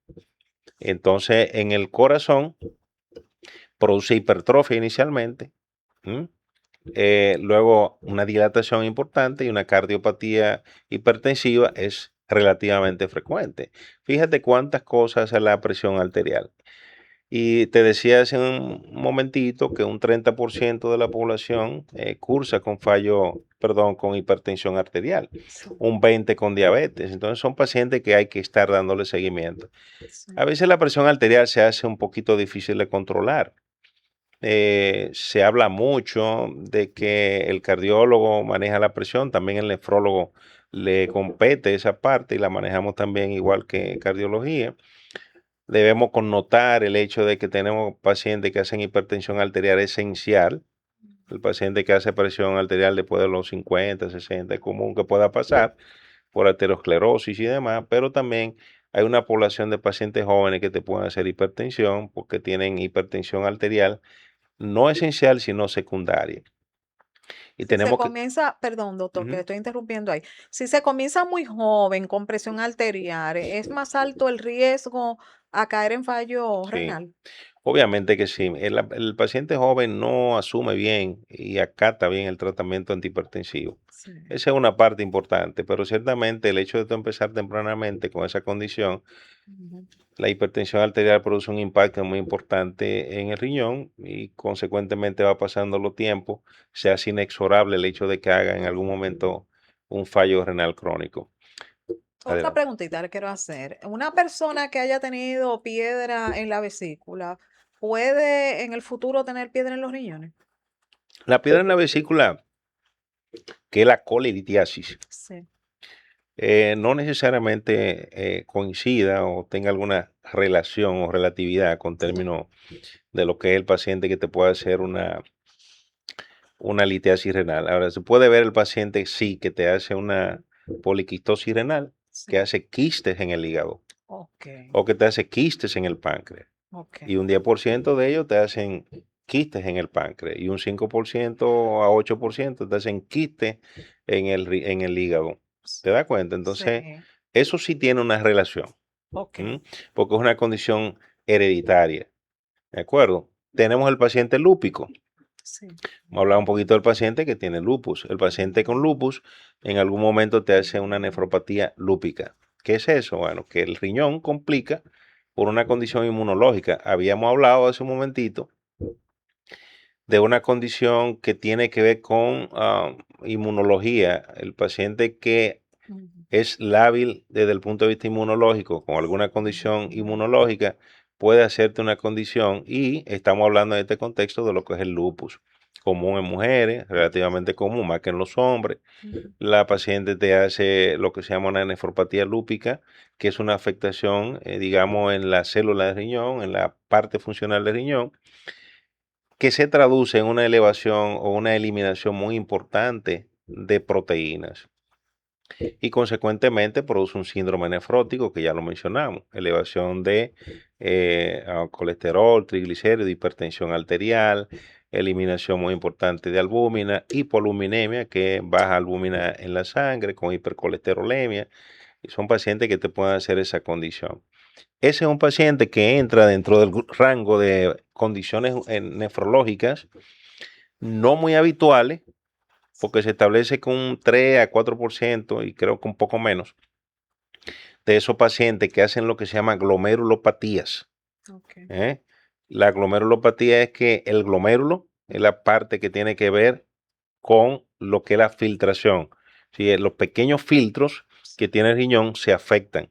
Entonces, en el corazón produce hipertrofia inicialmente, luego una dilatación importante y una cardiopatía hipertensiva es relativamente frecuente. Fíjate cuántas cosas hace la presión arterial. Y te decía hace un momentito que un 30% de la población cursa con con hipertensión arterial, Sí. un 20% con diabetes. Entonces son pacientes que hay que estar dándole seguimiento. Sí. A veces la presión arterial se hace un poquito difícil de controlar. Se habla mucho de que el cardiólogo maneja la presión, también el nefrólogo le compete esa parte y la manejamos también igual que cardiología. Debemos connotar el hecho de que tenemos pacientes que hacen hipertensión arterial esencial. El paciente que hace presión arterial después de los 50, 60, es común que pueda pasar por aterosclerosis y demás, pero también hay una población de pacientes jóvenes que te pueden hacer hipertensión porque tienen hipertensión arterial no esencial, sino secundaria. Y Si se tenemos que... comienza, perdón, doctor, que le Ujú. estoy interrumpiendo ahí. Si se comienza muy joven con presión arterial, ¿es más alto el riesgo a caer en fallo Sí, renal? obviamente que sí. El paciente joven no asume bien y acata bien el tratamiento antihipertensivo. Sí. Esa es una parte importante, pero ciertamente el hecho de tú empezar tempranamente con esa condición, Ujú. la hipertensión arterial produce un impacto muy importante en el riñón y consecuentemente va pasando los tiempos, se hace inexorable el hecho de que haga en algún momento un fallo renal crónico. Otra Adelante. preguntita le quiero hacer. Una persona que haya tenido piedra en la vesícula, ¿puede en el futuro tener piedra en los riñones? La piedra en la vesícula, que es la colelitiasis, Sí. no necesariamente coincida o tenga alguna relación o relatividad con términos de lo que es el paciente que te puede hacer una litiasis renal. Ahora, se puede ver el paciente, sí, que te hace una poliquistosis renal, que Sí. hace quistes en el hígado Ok, o que te hace quistes en el páncreas. ok. Y un 10% de ellos te hacen quistes en el páncreas y un 5% a 8% te hacen quistes en el hígado. Sí. ¿Te das cuenta? Entonces, Sí. eso sí tiene una relación. Ok. Porque es una condición hereditaria. ¿De acuerdo? Tenemos el paciente lúpico. Sí. Vamos a hablar un poquito del paciente que tiene lupus. El paciente con lupus en algún momento te hace una nefropatía lúpica. ¿Qué es eso? Bueno, que el riñón complica por una condición inmunológica. Habíamos hablado hace un momentito de una condición que tiene que ver con inmunología. El paciente que es lábil desde el punto de vista inmunológico, con alguna condición inmunológica, puede hacerte una condición y estamos hablando en este contexto de lo que es el lupus, común en mujeres, relativamente común, más que en los hombres. La paciente te hace lo que se llama una nefropatía lúpica, que es una afectación, digamos, en la célula del riñón, en la parte funcional del riñón, que se traduce en una elevación o una eliminación muy importante de proteínas y consecuentemente produce un síndrome nefrótico que ya lo mencionamos, elevación de colesterol, triglicéridos, hipertensión arterial, eliminación muy importante de albúmina, hipoluminemia, que baja albúmina en la sangre con hipercolesterolemia, y son pacientes que te pueden hacer esa condición. Ese es un paciente que entra dentro del rango de condiciones nefrológicas no muy habituales, porque se establece con un 3 a 4% y creo que un poco menos de esos pacientes que hacen lo que se llama glomerulopatías. Okay. ¿Eh? La glomerulopatía es que el glomérulo es la parte que tiene que ver con lo que es la filtración. Si los pequeños filtros que tiene el riñón se afectan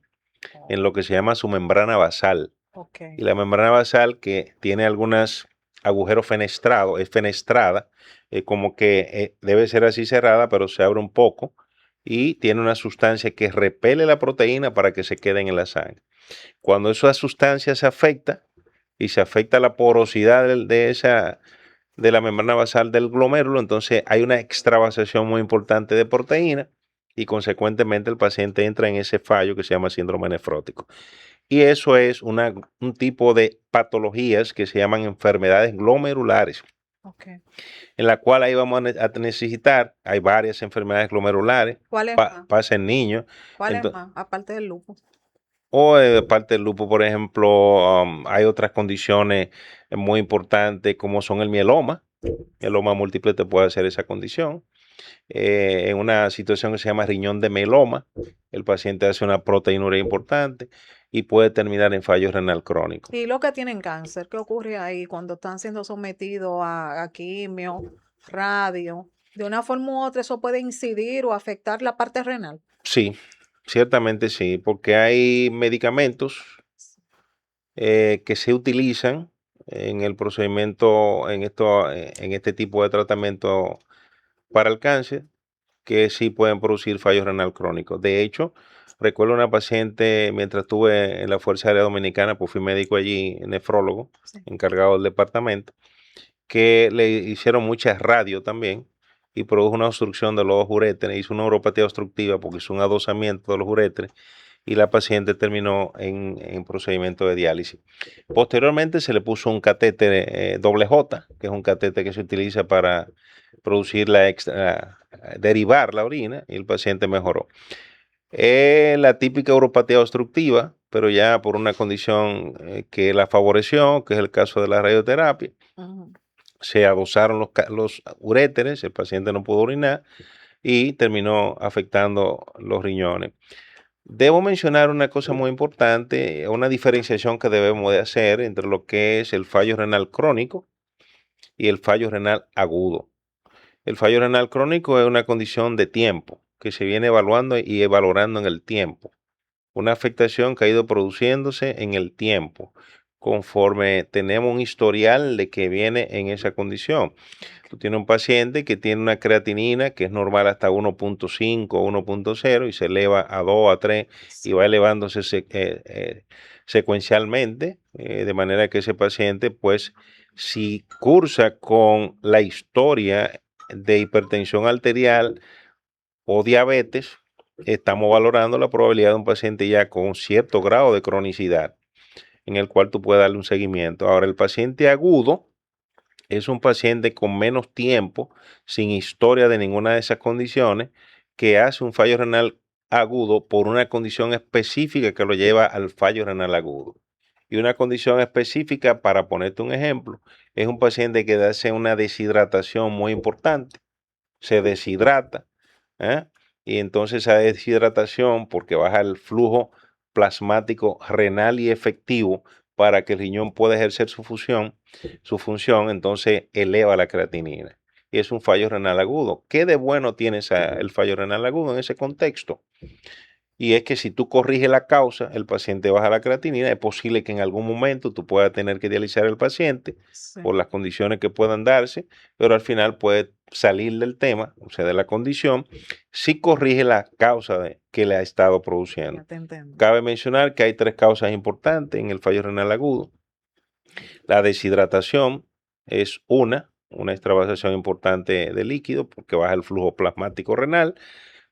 en lo que se llama su membrana basal. Okay. Y la membrana basal, que tiene algunos agujeros fenestrados, es fenestrada, como que debe ser así cerrada, pero se abre un poco y tiene una sustancia que repele la proteína para que se queden en la sangre. Cuando esa sustancia se afecta y se afecta la porosidad de la membrana basal del glomérulo, entonces hay una extravasación muy importante de proteína y consecuentemente el paciente entra en ese fallo que se llama síndrome nefrótico. Y eso es un tipo de patologías que se llaman enfermedades glomerulares, Okay. en la cual ahí vamos a necesitar, hay varias enfermedades glomerulares, ¿Cuál es más? pasa en niños, ¿Cuál es más? Aparte del lupus. o parte del lupus, por ejemplo, hay otras condiciones muy importantes como son el mieloma. El mieloma múltiple te puede hacer esa condición. En una situación que se llama riñón de mieloma, el paciente hace una proteinuria importante y puede terminar en fallo renal crónico. Y los que tienen cáncer, ¿qué ocurre ahí cuando están siendo sometidos a quimio, radio? De una forma u otra, eso puede incidir o afectar la parte renal. Sí, ciertamente sí, porque hay medicamentos que se utilizan en el procedimiento, en este tipo de tratamiento para el cáncer, que sí pueden producir fallo renal crónico. De hecho, recuerdo una paciente, mientras estuve en la Fuerza Aérea Dominicana, pues fui médico allí, nefrólogo, Sí. encargado del departamento, que le hicieron muchas radio también y produjo una obstrucción de los dos uréteres, hizo una neuropatía obstructiva porque hizo un adosamiento de los uréteres y la paciente terminó en procedimiento de diálisis. Posteriormente se le puso un catéter doble J, que es un catéter que se utiliza para producir derivar la orina y el paciente mejoró. La típica uropatía obstructiva, pero ya por una condición que la favoreció, que es el caso de la radioterapia. Se adosaron los uréteres, el paciente no pudo orinar y terminó afectando los riñones. Debo mencionar una cosa muy importante, una diferenciación que debemos de hacer entre lo que es el fallo renal crónico y el fallo renal agudo. El fallo renal crónico es una condición de tiempo que se viene evaluando y valorando en el tiempo. Una afectación que ha ido produciéndose en el tiempo, conforme tenemos un historial de que viene en esa condición. Tú tienes un paciente que tiene una creatinina que es normal hasta 1.5 o 1.0 y se eleva a 2, a 3 y va elevándose secuencialmente, de manera que ese paciente, pues, si cursa con la historia de hipertensión arterial o diabetes, estamos valorando la probabilidad de un paciente ya con un cierto grado de cronicidad en el cual tú puedes darle un seguimiento. Ahora, el paciente agudo es un paciente con menos tiempo, sin historia de ninguna de esas condiciones, que hace un fallo renal agudo por una condición específica que lo lleva al fallo renal agudo. Y una condición específica, para ponerte un ejemplo, es un paciente que hace una deshidratación muy importante, se deshidrata, ¿eh? Y entonces esa deshidratación, porque baja el flujo plasmático renal y efectivo para que el riñón pueda ejercer su función, entonces eleva la creatinina. Y es un fallo renal agudo. ¿Qué de bueno tiene el fallo renal agudo en ese contexto? Y es que si tú corriges la causa, el paciente baja la creatinina, es posible que en algún momento tú puedas tener que dializar al paciente por Sí, las condiciones que puedan darse, pero al final puede salir del tema, o sea, de la condición, si corrige la causa que le ha estado ya produciendo. te entiendo. Cabe mencionar que hay tres causas importantes en el fallo renal agudo. La deshidratación es una extravasación importante de líquido porque baja el flujo plasmático renal,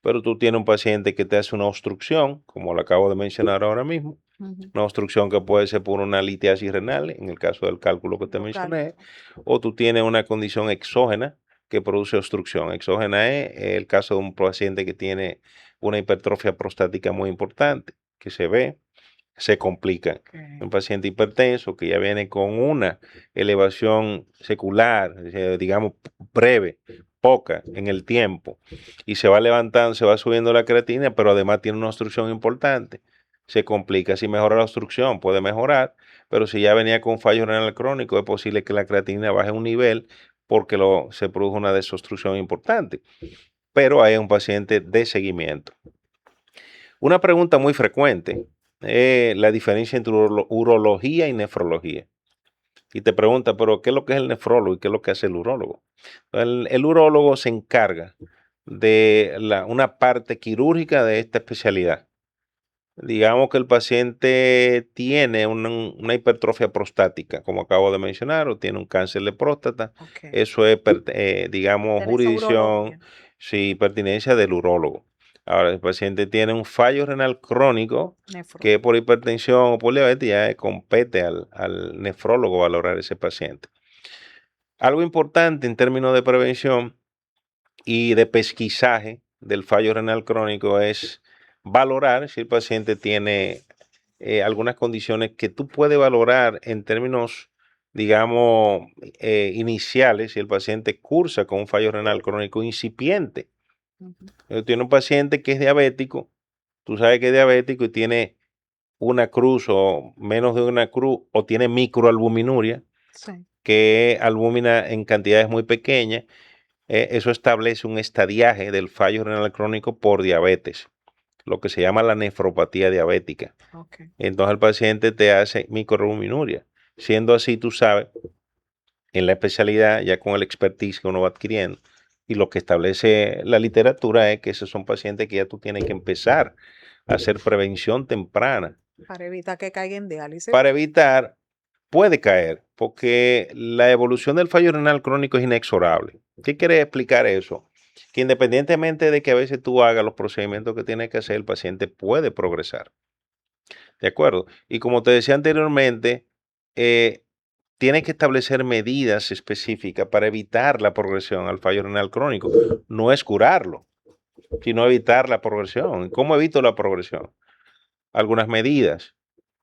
pero tú tienes un paciente que te hace una obstrucción, como lo acabo de mencionar ahora mismo, Ujú. una obstrucción que puede ser por una litiasis renal, en el caso del cálculo que te Lo mencioné, cálculo. o tú tienes una condición exógena que produce obstrucción. Exógena es el caso de un paciente que tiene una hipertrofia prostática muy importante, que se ve, se complica. Ok. Un paciente hipertenso que ya viene con una elevación secular, digamos breve, poca en el tiempo, y se va levantando, se va subiendo la creatina, pero además tiene una obstrucción importante, se complica. Si mejora la obstrucción, puede mejorar, pero si ya venía con fallo renal crónico, es posible que la creatina baje un nivel porque se produjo una desobstrucción importante. Pero hay un paciente de seguimiento. Una pregunta muy frecuente es la diferencia entre urología y nefrología. Y te pregunta, pero ¿qué es lo que es el nefrólogo y qué es lo que hace el urólogo? El urólogo se encarga de una parte quirúrgica de esta especialidad. Digamos que el paciente tiene una hipertrofia prostática, como acabo de mencionar, o tiene un cáncer de próstata. Ok. Eso es, digamos, Interesa jurisdicción, urología. sí, pertinencia del urólogo. Ahora, el paciente tiene un fallo renal crónico, Nefro. que por hipertensión o por diabetes ya compete al nefrólogo valorar ese paciente. Algo importante en términos de prevención y de pesquisaje del fallo renal crónico es valorar si el paciente tiene algunas condiciones que tú puedes valorar en términos, digamos, iniciales, si el paciente cursa con un fallo renal crónico incipiente. Ujú. Tiene un paciente que es diabético, tú sabes que es diabético y tiene una cruz o menos de una cruz o tiene microalbuminuria, Sí. que es albúmina en cantidades muy pequeñas. Eso establece un estadiaje del fallo renal crónico por diabetes, lo que se llama la nefropatía diabética. Ok. Entonces el paciente te hace microalbuminuria. Siendo así, tú sabes, en la especialidad, ya con el expertise que uno va adquiriendo, y lo que establece la literatura es que esos son pacientes que ya tú tienes que empezar a hacer prevención temprana Para evitar que caiga en diálisis. para evitar, puede caer, porque la evolución del fallo renal crónico es inexorable. ¿Qué quiere explicar eso? Que independientemente de que a veces tú hagas los procedimientos que tienes que hacer, el paciente puede progresar. ¿De acuerdo? Y como te decía anteriormente, eh, tienes que establecer medidas específicas para evitar la progresión al fallo renal crónico. No es curarlo, sino evitar la progresión. ¿Cómo evito la progresión? Algunas medidas.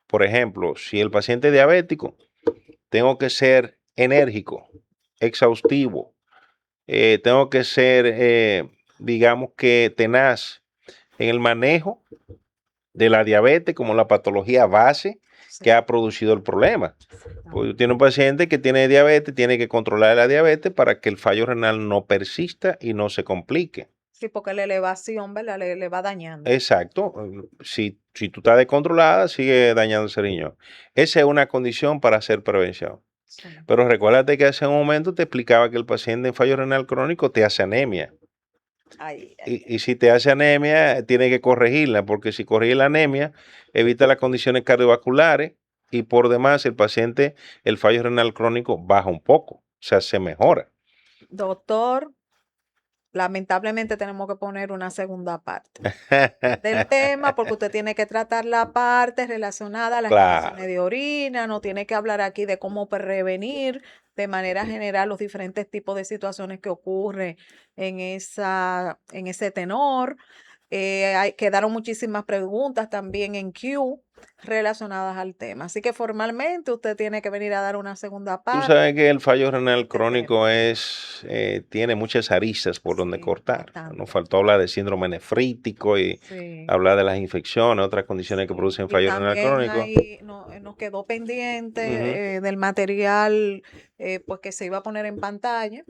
Por ejemplo, si el paciente es diabético, tengo que ser enérgico, exhaustivo, tengo que ser, digamos que tenaz en el manejo de la diabetes como la patología base que Sí. ha producido el problema. Pues Exactamente. tiene un paciente que tiene diabetes, tiene que controlar la diabetes para que el fallo renal no persista y no se complique. Sí, porque la elevación, ¿verdad? Le va dañando. Exacto. Si tú estás descontrolada, sigue dañando ese riñón. Esa es una condición para hacer prevención. Sí. Pero recuérdate que hace un momento te explicaba que el paciente en fallo renal crónico te hace anemia. Ay, ay, Y si te hace anemia, tiene que corregirla, porque si corrige la anemia, evita las condiciones cardiovasculares y por demás el paciente, el fallo renal crónico baja un poco, o sea, se mejora. doctor, lamentablemente tenemos que poner una segunda parte del tema porque usted tiene que tratar la parte relacionada a las Claro. infecciones de orina, no tiene que hablar aquí de cómo prevenir de manera general los diferentes tipos de situaciones que ocurren en ese tenor. Quedaron muchísimas preguntas también en Q relacionadas al tema. Así que formalmente usted tiene que venir a dar una segunda Tú parte sabes que el fallo renal de este tema. crónico tiene muchas aristas por donde Sí, cortar. Nos bastante. faltó hablar de síndrome nefrítico y Sí. hablar de las infecciones, otras condiciones que Sí, producen y fallo renal también crónico. ahí nos quedó Ujú, pendiente del material pues que se iba a poner en pantalla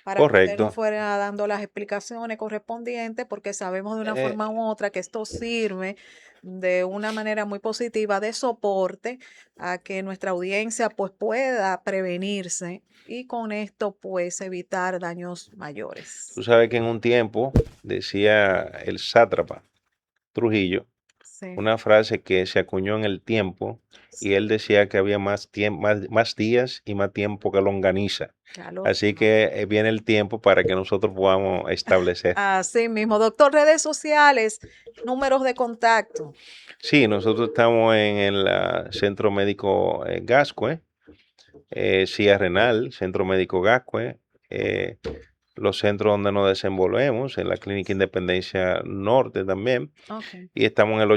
para que usted nos correcto. fuera dando las explicaciones correspondientes, porque sabemos de una Eh, forma u otra que esto sirve de una manera muy positiva de soporte a que nuestra audiencia pues pueda prevenirse y con esto pues evitar daños Tú mayores. sabes que en un tiempo decía el sátrapa Trujillo Sí, una frase que se acuñó en el tiempo y él decía que había más tiempo, más días y más tiempo que longaniza. ya lo Así sabe. que viene el tiempo para que nosotros podamos establecer. Así mismo, doctor, redes sociales, números de contacto. Sí, nosotros estamos en el Centro Médico Gascue, CIA Renal, Centro Médico Gascue, eh, los centros donde nos desenvolvemos, en la Clínica Independencia Norte también, Ok. y estamos en el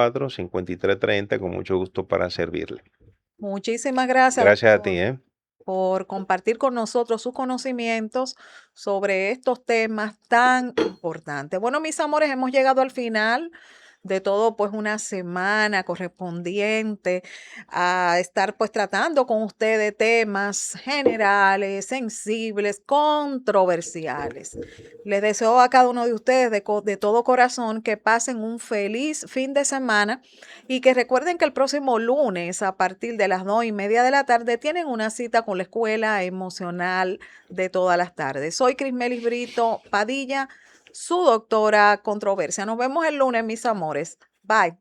849-354-5330, con mucho gusto para servirle. Muchísimas gracias, Gracias a ti, doctor, ¿eh? por compartir con nosotros sus conocimientos sobre estos temas tan importantes. Bueno, mis amores, hemos llegado al final de todo, pues una semana correspondiente a estar pues tratando con ustedes temas generales, sensibles, controversiales. Les deseo a cada uno de ustedes de todo corazón que pasen un feliz fin de semana y que recuerden que el próximo lunes a partir de las 2:30 de la tarde tienen una cita con la Escuela Emocional de todas las tardes. Soy Crismelis Brito Padilla, su doctora controversia. Nos vemos el lunes, mis amores. Bye.